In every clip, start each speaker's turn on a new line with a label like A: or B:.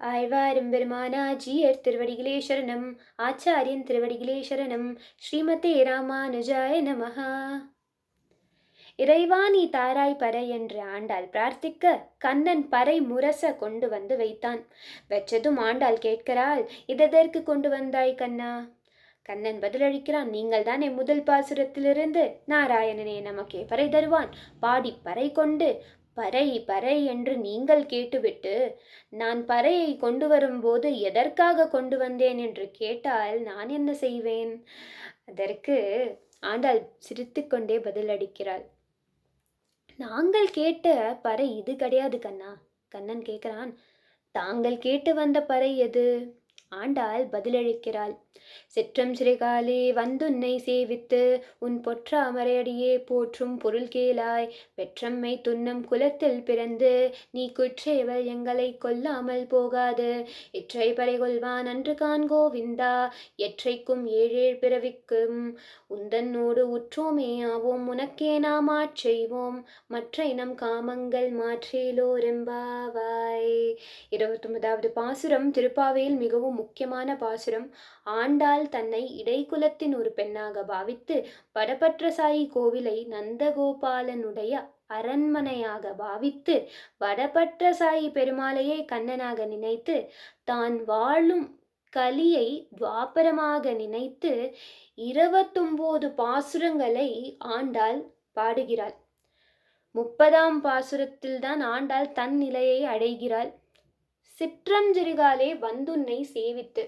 A: ஆழ்வாரும் பெருமானாஜியர் திருவடிகளே சரணம். ஆச்சாரியன் திருவடிகளே சரணம். ஸ்ரீமதே ராமானுஜாய நமஹா. இறைவா நீ தாராய் பறை என்று ஆண்டாள் பிரார்த்திக்க கண்ணன் பறை முரச கொண்டு வந்து வைத்தான். வெச்சதும் ஆண்டாள் கேட்கிறாள், இதெதற்கு கொண்டு வந்தாய் கண்ணா? கண்ணன் பதிலளிக்கிறான், நீங்கள் தானே முதல் பாசுரத்திலிருந்து நாராயணனே நமக்கே பறை தருவான், பாடி பறை கொண்டு பறை பறை என்று நீங்கள் கேட்டுவிட்டு நான் பறையை கொண்டு வரும்போது எதற்காக கொண்டு வந்தேன் என்று கேட்டால் நான் என்ன செய்வேன்? அதற்கு ஆண்டாள் சிரித்துக்கொண்டே பதிலளிக்கிறாள், நாங்கள் கேட்ட பறை இது கிடையாது கண்ணா. கண்ணன் கேட்கிறான், தாங்கள் கேட்டு வந்த பறை எது? ஆண்டாள் பதிலளிக்கிறாள், சிற்றம் சிறுகாலே வந்துன்னை சேவித்து உன் பொற்ற அமரையடியே போற்றும் பொருள் கேளாய். பெற்றம்மை துன்னம் குலத்தில் பிறந்து நீ குற்றேவல் எங்களை கொல்லாமல் போகாது. இற்றை பறை கொள்வான் அன்று கான் கோவிந்தா, எற்றைக்கும் ஏழேழ் பிறவிக்கும் உந்தன்னோடு உற்றோமே ஆவோம், உனக்கே நாம் ஆட்செய்வோம், மற்றை நம் காமங்கள் மாற்றேலோரெம்பாவாய். 29வது பாசுரம் திருப்பாவையில் மிகவும் முக்கியமான பாசுரம். ஆண்டாள் தன்னை இடைக்குலத்தின் ஒரு பெண்ணாக பாவித்து வடபத்திரசாயி கோவிலை நந்தகோபாலனுடைய அரண்மனையாக பாவித்து வடபத்திரசாயி பெருமாளையே கண்ணனாக நினைத்து தான் வாழும் கலியை துவாபரமாக நினைத்து 29 பாசுரங்களை ஆண்டாள் பாடுகிறாள். 30ஆம் பாசுரத்தில்தான் ஆண்டாள் தன் நிலையை அடைகிறாள். சிற்றம் சிறுகாலே வந்துன்னை சேவித்து.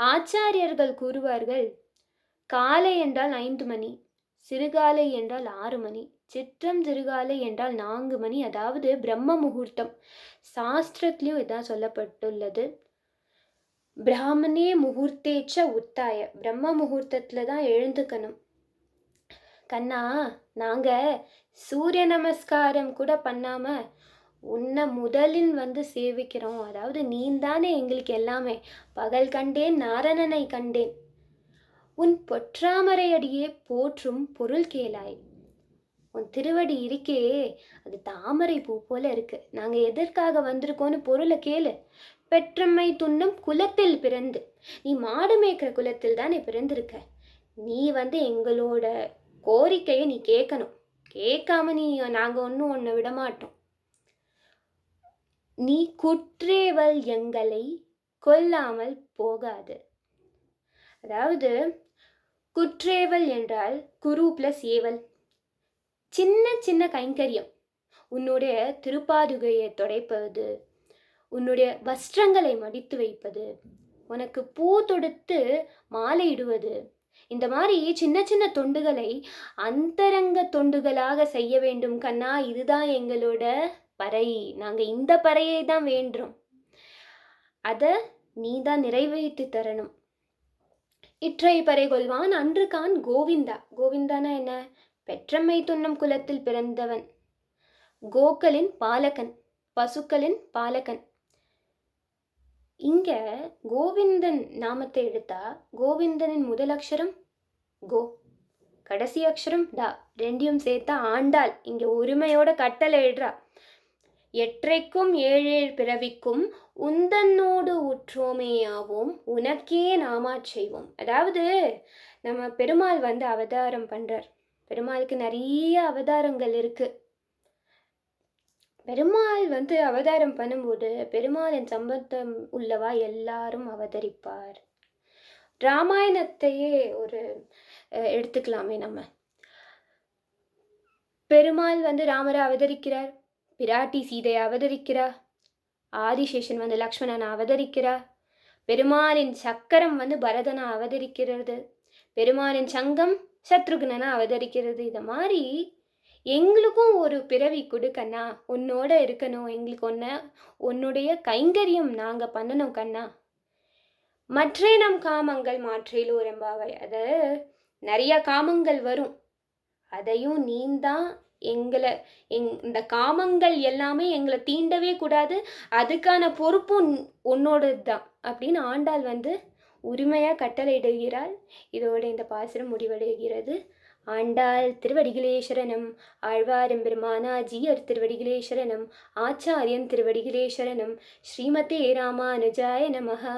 A: ஆச்சாரியர்கள் கூறுவார்கள், காலை என்றால் 5 மணி, சிறுகாலை என்றால் 6 மணி, சிற்றம் சிறுகாலை என்றால் 4 மணி, அதாவது பிரம்ம முகூர்த்தம். சாஸ்திரத்திலையும் இதான் சொல்லப்பட்டுள்ளது. பிராமணே முகூர்த்தேச்ச உத்தாய, பிரம்ம முகூர்த்தத்துல தான் எழுந்துக்கணும். கண்ணா, நாங்க சூரிய நமஸ்காரம் கூட பண்ணாம உன்னை முதலில் வந்து சேவிக்கிறோம். அதாவது நீந்தானே எங்களுக்கு எல்லாமே. பகல் கண்டேன் நாரணனை கண்டேன், உன் பொற்றாமரையடியே போற்றும் பொருள் கேளாய். உன் திருவடி இருக்கே, அது தாமரை பூ போல இருக்கு. நாங்க எதற்காக வந்திருக்கோன்னு பொருளை கேளு. பெற்றம்மை துண்ணும் குலத்தில் பிறந்து, நீ மாடு மேய்க்கிற குலத்தில் தானே பிறந்திருக்க. நீ வந்து எங்களோட கோரிக்கையை நீ கேட்கணும். கேட்காம நாங்க ஒன்றும் உன்னை விடமாட்டோம். நீ குற்றேவல் எங்களை கொல்லாமல் போகாது. அதாவது குற்றேவல் என்றால் குரு பிளஸ் ஏவல், சின்ன சின்ன கைங்கரியம். உன்னுடைய திருப்பாதுகையை துடைப்பது, உன்னுடைய வஸ்திரங்களை மடித்து வைப்பது, உனக்கு பூ தொடுத்து மாலையிடுவது, இந்த மாதிரி சின்ன சின்ன தொண்டுகளை அந்தரங்க தொண்டுகளாக செய்ய வேண்டும் கண்ணா. இதுதான் எங்களோட பறை. நாங்க இந்த பறையை தான் வேண்டுறோம். அத நீ தான் நிறைவேற்றி தரணும். இற்றை பறை கொள்வான் அன்று கான் கோவிந்தா. கோவிந்தானா என்ன? பெற்றம்மை துன்னம் குலத்தில் பிறந்தவன், கோக்களின் பாலகன், பசுக்களின் பாலகன். இங்க கோவிந்தன் நாமத்தை எடுத்தா கோவிந்தனின் முதல் அக்ஷரம் கோ, கடைசி அக்ஷரம் டா, ரெண்டையும் சேர்த்தா ஆண்டாள் இங்க உரிமையோட கட்டளை இடுறா. எற்றைக்கும் ஏழேழ் பிறவிக்கும் உந்தன்னோடு உற்றோமேயாவோம், உனக்கே நாமாச்செய்வோம். அதாவது நம்ம பெருமாள் வந்து அவதாரம் பண்றார். பெருமாளுக்கு நிறைய அவதாரங்கள் இருக்கு. பெருமாள் வந்து அவதாரம் பண்ணும்போது பெருமாளின் சம்பந்தம் உள்ளவா எல்லாரும் அவதரிப்பார். ராமாயணத்தையே ஒரு எடுத்துக்கலாமே நம்ம. பெருமாள் வந்து ராமரை அவதரிக்கிறார், பிராட்டி சீதையை அவதரிக்கிறார், ஆதிசேஷன் வந்து லக்ஷ்மணனை அவதரிக்கிறார், பெருமாளின் சக்கரம் வந்து பரதனை அவதரிக்கிறது, பெருமாளின் சங்கம் சத்ருகுணனை அவதரிக்கிறது. இதை மாதிரி எங்களுக்கும் ஒரு பிறவி கொடு கண்ணா, உன்னோட இருக்கணும், எங்களுக்கு உன்னுடைய கைங்கரியம் நாங்க பண்ணணும் கண்ணா. மற்றே நம் காமங்கள் மாற்றேலோ ரெம்பாவை. அது நிறைய காமங்கள் வரும், அதையும் நீந்தான் எங்களை இந்த காமங்கள் எல்லாமே எங்களை தீண்டவே கூடாது, அதுக்கான பொறுப்பும் உன்னோடது தான் அப்படின்னு ஆண்டாள் வந்து உரிமையாக கட்டளையிடுகிறாள். இதோடு இந்த பாசுரம் முடிவடைகிறது. ஆண்டாள் திருவடிகளே சரணம். ஆழ்வாரெம்பெருமானாஜியர் திருவடிகளே சரணம். ஆச்சாரியன் திருவடிகளே சரணம். ஸ்ரீமதே ராமானுஜாய நமஹ.